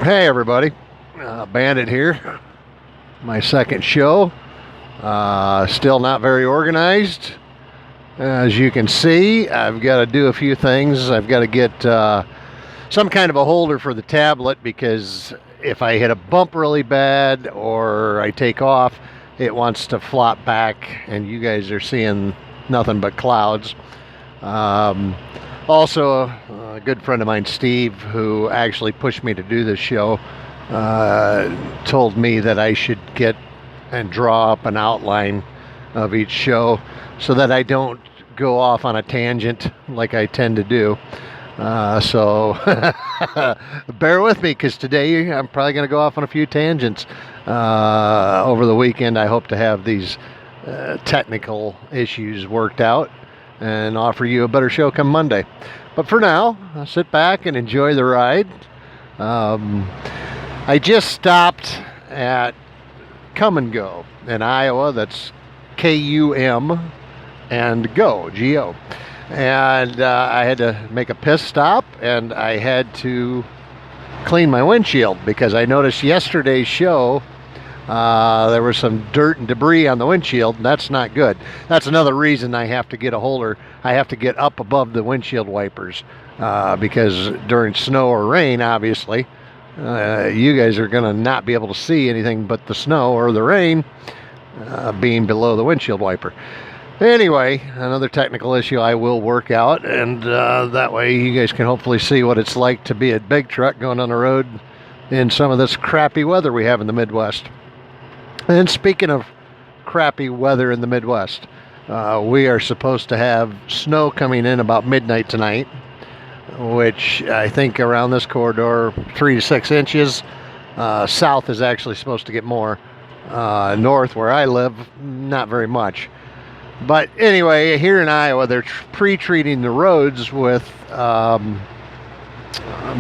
Hey everybody, Bandit here. My second show. Still not very organized. As you can see, I've got to do a few things. I've got to get some kind of a holder for the tablet because if I hit a bump really bad or I take off, it wants to flop back and you guys are seeing nothing but clouds. Also, a good friend of mine, Steve, who actually pushed me to do this show, told me that I should get and draw up an outline of each show so that I don't go off on a tangent like I tend to do. So bear with me because today I'm probably going to go off on a few tangents. Over the weekend, I hope to have these technical issues worked out and offer you a better show come Monday. But for now, sit back and enjoy the ride. I just stopped at Come and Go in Iowa. That's K-U-M and Go, G-O. And I had to make a piss stop and I had to clean my windshield because I noticed yesterday's show there was some dirt and debris on the windshield, and that's not good. That's another reason I have to get a holder. I have to get up above the windshield wipers because during snow or rain, obviously, you guys are going to not be able to see anything but the snow or the rain being below the windshield wiper. Anyway, another technical issue I will work out, and that way you guys can hopefully see what it's like to be a big truck going on the road in some of this crappy weather we have in the Midwest. And speaking of crappy weather in the Midwest, we are supposed to have snow coming in about midnight tonight, which I think around this corridor, 3 to 6 inches. South is actually supposed to get more. North, where I live, not very much. But anyway, here in Iowa, they're pre-treating the roads with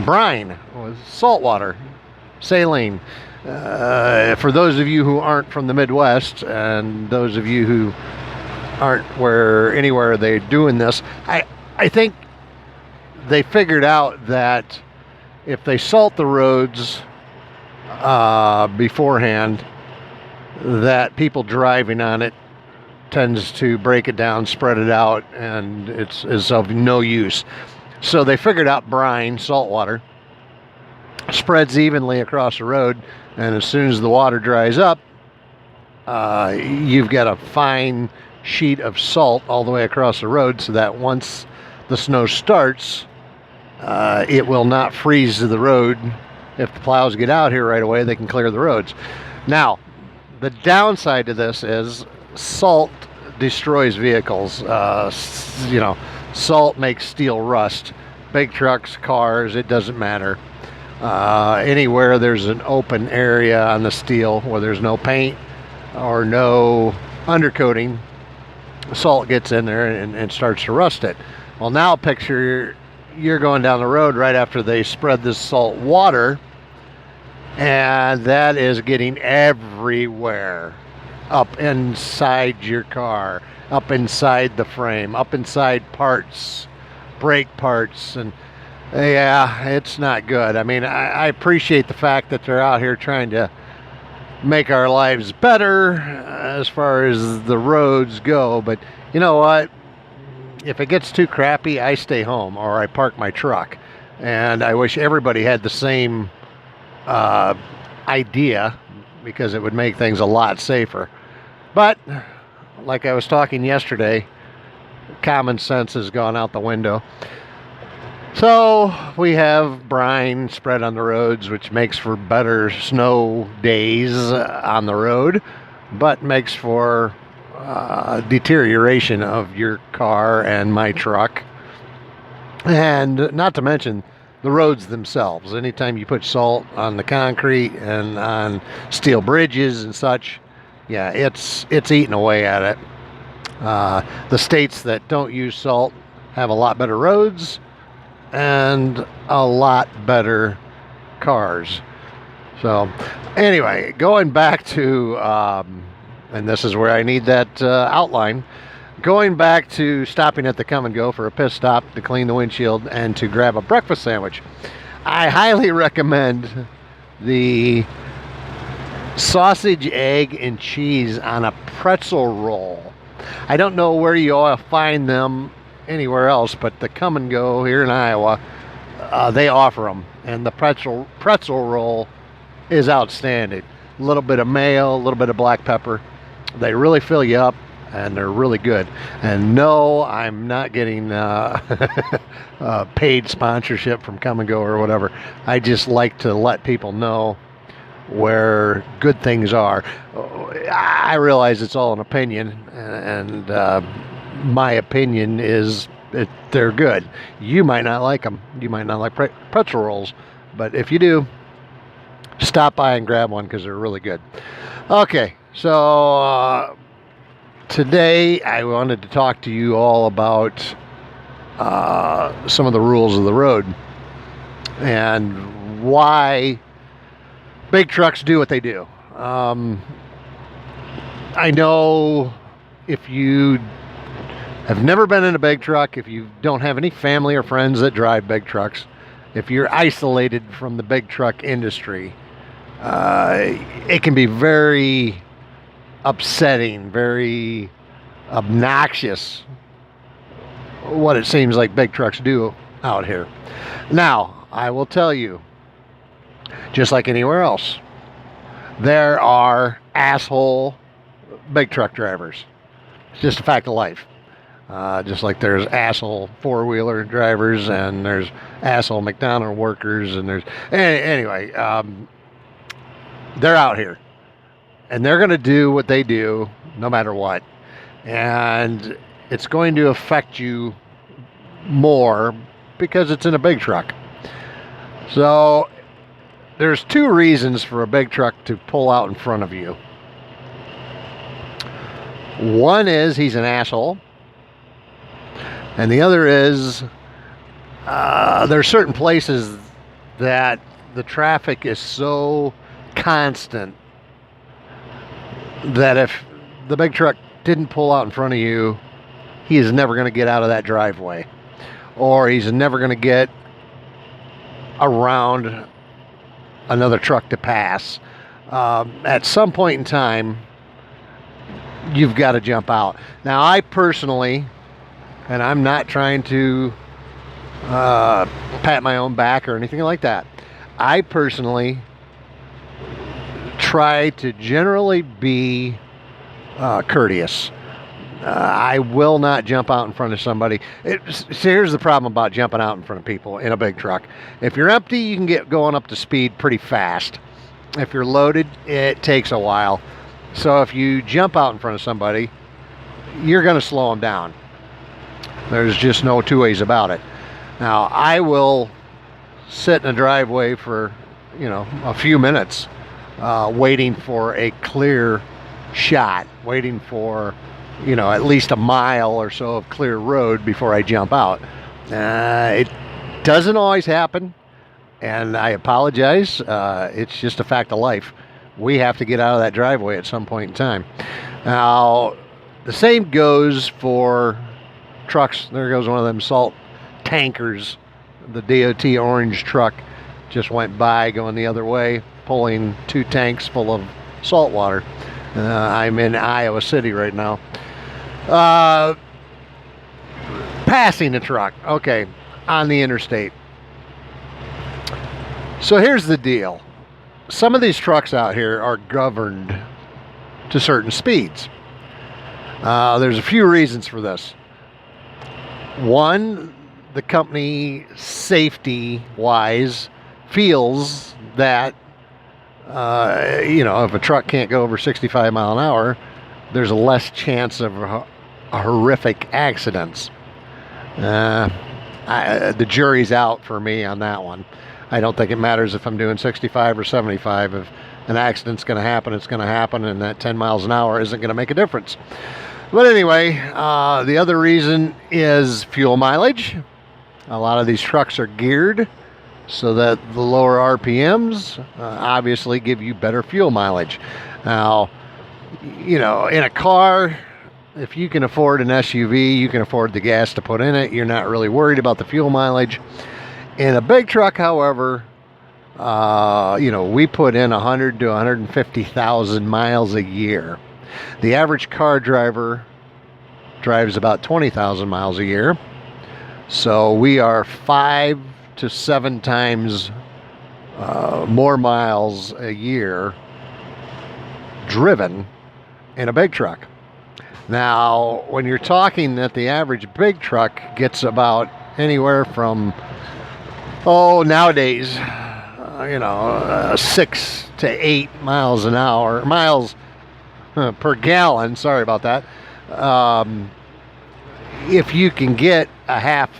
brine, with salt water, saline. For those of you who aren't from the Midwest and those of you who aren't anywhere they're doing this, I think they figured out that if they salt the roads beforehand, that people driving on it tends to break it down, spread it out, and it's of no use. So they figured out brine, salt water, spreads evenly across the road, and as soon as the water dries up, you've got a fine sheet of salt all the way across the road so that once the snow starts, it will not freeze to the road. If the plows get out here right away, they can clear the roads. Now, the downside to this is salt destroys vehicles. Salt makes steel rust. Big trucks, cars, it doesn't matter. Anywhere there's an open area on the steel where there's no paint or no undercoating, salt gets in there and starts to rust it. Well, now picture you're going down the road right after they spread this salt water, and that is getting everywhere. Up inside your car, up inside the frame, up inside parts, brake parts, and yeah, it's not good. I mean, I appreciate the fact that they're out here trying to make our lives better as far as the roads go, but you know what? If it gets too crappy, I stay home or I park my truck. And I wish everybody had the same idea because it would make things a lot safer. But like I was talking yesterday, common sense has gone out the window. So we have brine spread on the roads, which makes for better snow days on the road, but makes for deterioration of your car and my truck. And not to mention the roads themselves. Anytime you put salt on the concrete and on steel bridges and such, yeah, it's eating away at it. The states that don't use salt have a lot better roads and a lot better cars. So anyway, going back to and this is where I need that outline. Going back to stopping at the Come and Go for a pit stop to clean the windshield and to grab a breakfast sandwich. I highly recommend the sausage, egg, and cheese on a pretzel roll. I don't know where you ought to find them anywhere else, but the Come and Go here in Iowa, they offer them, and the pretzel roll is outstanding. A little bit of mayo, a little bit of black pepper. They really fill you up, and they're really good. And no, I'm not getting paid sponsorship from Come and Go or whatever. I just like to let people know where good things are. I realize it's all an opinion, and my opinion is they're good. You might not like them. You might not like pretzel rolls, but if you do, stop by and grab one because they're really good. Okay, so today I wanted to talk to you all about some of the rules of the road and why big trucks do what they do. I know if you have never been in a big truck, if you don't have any family or friends that drive big trucks, if you're isolated from the big truck industry, it can be very upsetting, very obnoxious what it seems like big trucks do out here. Now, I will tell you, just like anywhere else, there are asshole big truck drivers. It's just a fact of life. Just like there's asshole four-wheeler drivers and there's asshole McDonald's workers and there's... Anyway, they're out here. And they're going to do what they do no matter what. And it's going to affect you more because it's in a big truck. So there's two reasons for a big truck to pull out in front of you. One is he's an asshole. And the other is there's certain places that the traffic is so constant that if the big truck didn't pull out in front of you, he is never going to get out of that driveway, or he's never going to get around another truck to pass. At some point in time, you've got to jump out. Now, I personally, and I'm not trying to pat my own back or anything like that, I personally try to generally be courteous. I will not jump out in front of somebody. Here's the problem about jumping out in front of people in a big truck. If you're empty, you can get going up to speed pretty fast. If you're loaded, it takes a while. So if you jump out in front of somebody, you're going to slow them down. There's just no two ways about it. Now, I will sit in a driveway for, a few minutes waiting for a clear shot, waiting for at least a mile or so of clear road before I jump out. It doesn't always happen, and I apologize. It's just a fact of life. We have to get out of that driveway at some point in time. Now, the same goes for trucks. There goes one of them salt tankers. The DOT orange truck just went by going the other way, pulling 2 tanks full of salt water. I'm in Iowa City right now. Passing a truck, okay, on the interstate. So here's the deal. Some of these trucks out here are governed to certain speeds. There's a few reasons for this. One, the company, safety-wise, feels that if a truck can't go over 65 mile an hour, there's a less chance of horrific accidents. The jury's out for me on that one. I don't think it matters if I'm doing 65 or 75. If an accident's going to happen, it's going to happen, and that 10 miles an hour isn't going to make a difference. But anyway, the other reason is fuel mileage. A lot of these trucks are geared so that the lower RPMs obviously give you better fuel mileage. Now, in a car, if you can afford an SUV, you can afford the gas to put in it. You're not really worried about the fuel mileage. In a big truck, however, We put in 100 to 150,000 miles a year. The average car driver drives about 20,000 miles a year. So we are 5 to 7 times more miles a year driven in a big truck. Now, when you're talking that the average big truck gets about anywhere from, nowadays, 6 to 8 miles an hour, miles per gallon, sorry about that. If you can get a half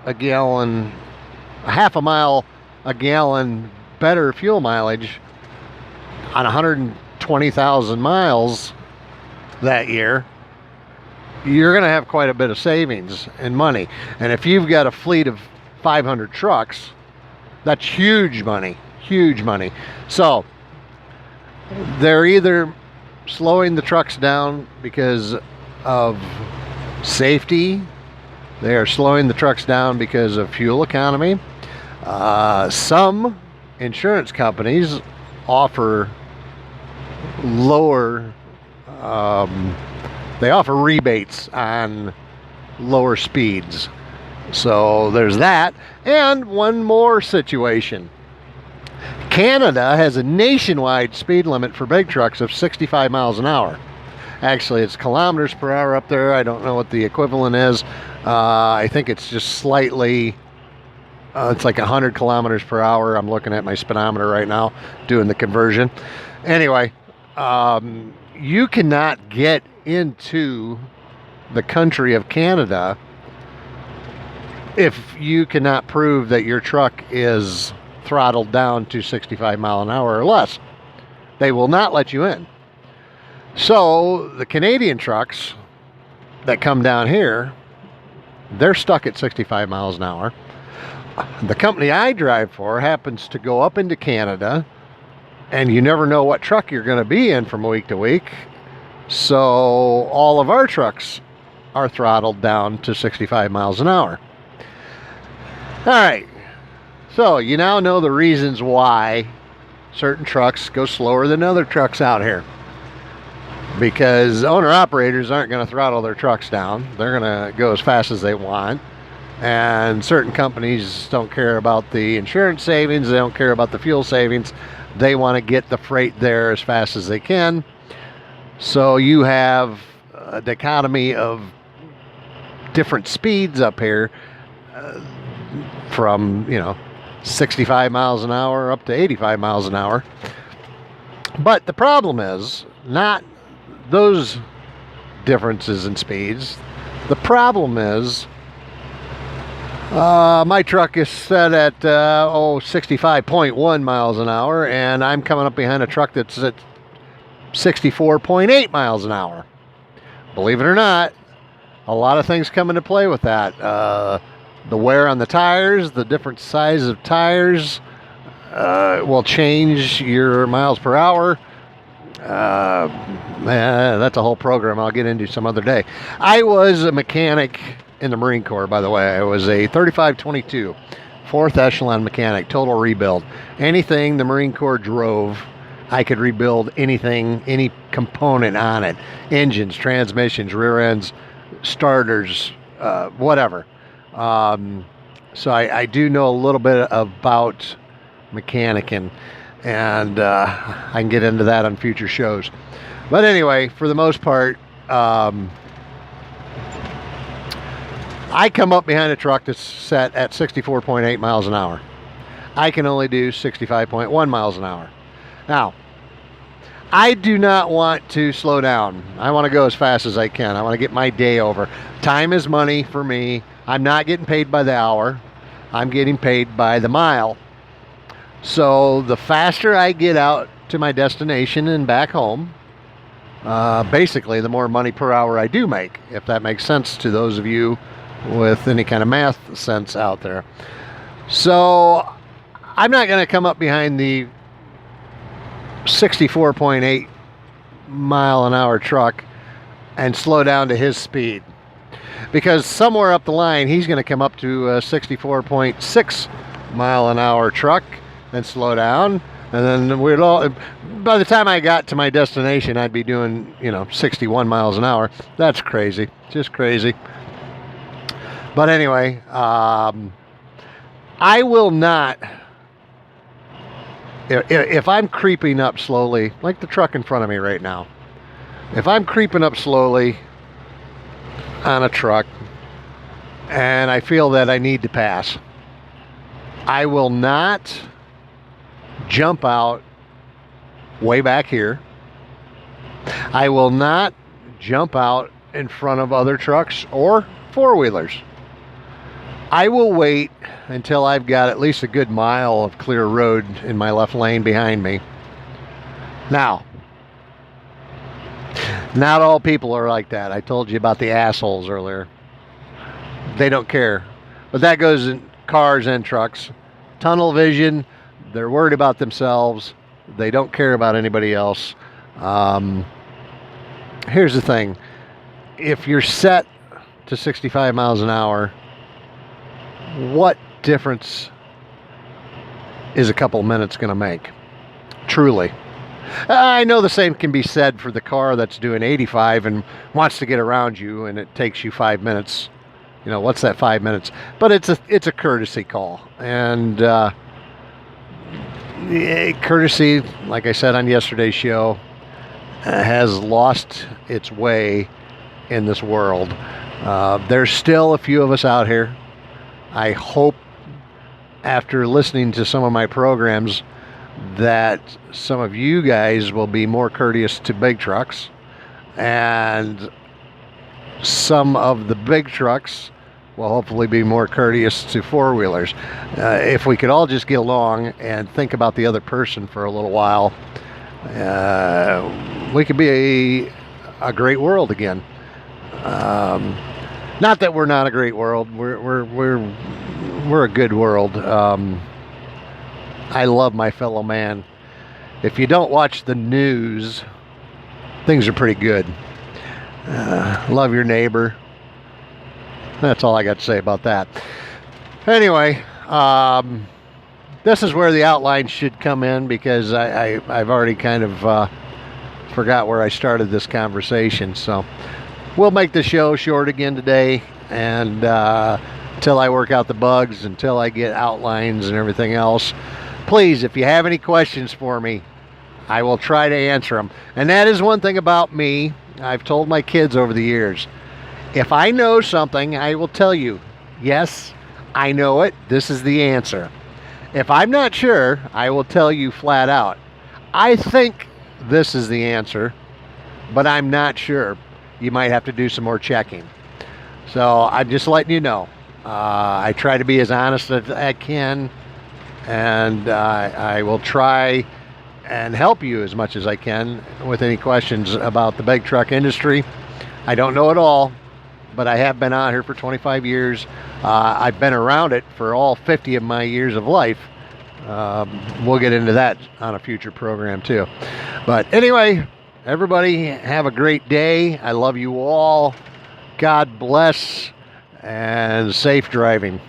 a mile a gallon better fuel mileage on 120,000 miles that year, you're going to have quite a bit of savings in money. And if you've got a fleet of 500 trucks, that's huge money. So they're either slowing the trucks down because of safety, they are slowing the trucks down because of fuel economy. Some insurance companies offer they offer rebates on lower speeds. So there's that. And one more situation. Canada has a nationwide speed limit for big trucks of 65 miles an hour. Actually, it's kilometers per hour up there. I don't know what the equivalent is. I think it's just slightly, it's like 100 kilometers per hour. I'm looking at my speedometer right now, doing the conversion. Anyway, you cannot get into the country of Canada if you cannot prove that your truck is throttled down to 65 mile an hour or less. They will not let you in. So the Canadian trucks that come down here, they're stuck at 65 miles an hour. The company I drive for happens to go up into Canada, and you never know what truck you're going to be in from week to week. So all of our trucks are throttled down to 65 miles an hour. All right. So you now know the reasons why certain trucks go slower than other trucks out here. Because owner-operators aren't going to throttle their trucks down. They're going to go as fast as they want. And certain companies don't care about the insurance savings. They don't care about the fuel savings. They want to get the freight there as fast as they can. So you have a dichotomy of different speeds up here from, 65 miles an hour up to 85 miles an hour. But the problem is not those differences in speeds. The problem is my truck is set at 65.1 miles an hour, and I'm coming up behind a truck that's at 64.8 miles an hour. Believe it or not, a lot of things come into play with that. The wear on the tires, the different size of tires will change your miles per hour. That's a whole program I'll get into some other day. I was a mechanic in the Marine Corps, by the way. I was a 3522, 4th echelon mechanic, total rebuild. Anything the Marine Corps drove, I could rebuild anything, any component on it. Engines, transmissions, rear ends, starters, whatever. So I do know a little bit about mechanicking, and I can get into that on future shows. But anyway, for the most part, I come up behind a truck that's set at 64.8 miles an hour. I can only do 65.1 miles an hour. Now, I do not want to slow down. I want to go as fast as I can. I want to get my day over. Time is money for me. I'm not getting paid by the hour. I'm getting paid by the mile. So the faster I get out to my destination and back home, basically the more money per hour I do make, if that makes sense to those of you with any kind of math sense out there. So I'm not going to come up behind the 64.8 mile an hour truck and slow down to his speed, because somewhere up the line he's going to come up to a 64.6 mile an hour truck then slow down, and then we'd all. By the time I got to my destination, I'd be doing 61 miles an hour. That's crazy, just crazy. But anyway, I will not. If I'm creeping up slowly, like the truck in front of me right now, if I'm creeping up slowly on a truck and I feel that I need to pass, I will not jump out way back here. I will not jump out in front of other trucks or four-wheelers. I will wait until I've got at least a good mile of clear road in my left lane behind me. Now, not all people are like that. I told you about the assholes earlier. They don't care. But that goes in cars and trucks. Tunnel vision. They're worried about themselves. They don't care about anybody else. Here's the thing. If you're set to 65 miles an hour, what difference is a couple minutes going to make? Truly. I know the same can be said for the car that's doing 85 and wants to get around you, and it takes you 5 minutes. What's that 5 minutes? But it's a courtesy call. And courtesy, like I said on yesterday's show, has lost its way in this world. There's still a few of us out here. I hope after listening to some of my programs that some of you guys will be more courteous to big trucks, and some of the big trucks will hopefully be more courteous to four-wheelers. If we could all just get along and think about the other person for a little while, we could be a great world again. Not that we're not a great world. We're a good world. I love my fellow man. If you don't watch the news, things are pretty good. Love your neighbor. That's all I got to say about that. Anyway, this is where the outline should come in, because I've already kind of forgot where I started this conversation. So we'll make the show short again today, and until I work out the bugs, until I get outlines and everything else. Please, if you have any questions for me, I will try to answer them. And that is one thing about me. I've told my kids over the years, if I know something, I will tell you, yes, I know it. This is the answer. If I'm not sure, I will tell you flat out, I think this is the answer, but I'm not sure. You might have to do some more checking. So I'm just letting you know. I try to be as honest as I can, and I will try and help you as much as I can with any questions about the big truck industry. I don't know it all, but I have been out here for 25 years. I've been around it for all 50 of my years of life. We'll get into that on a future program too. But anyway, everybody have a great day. I love you all. God bless, and safe driving.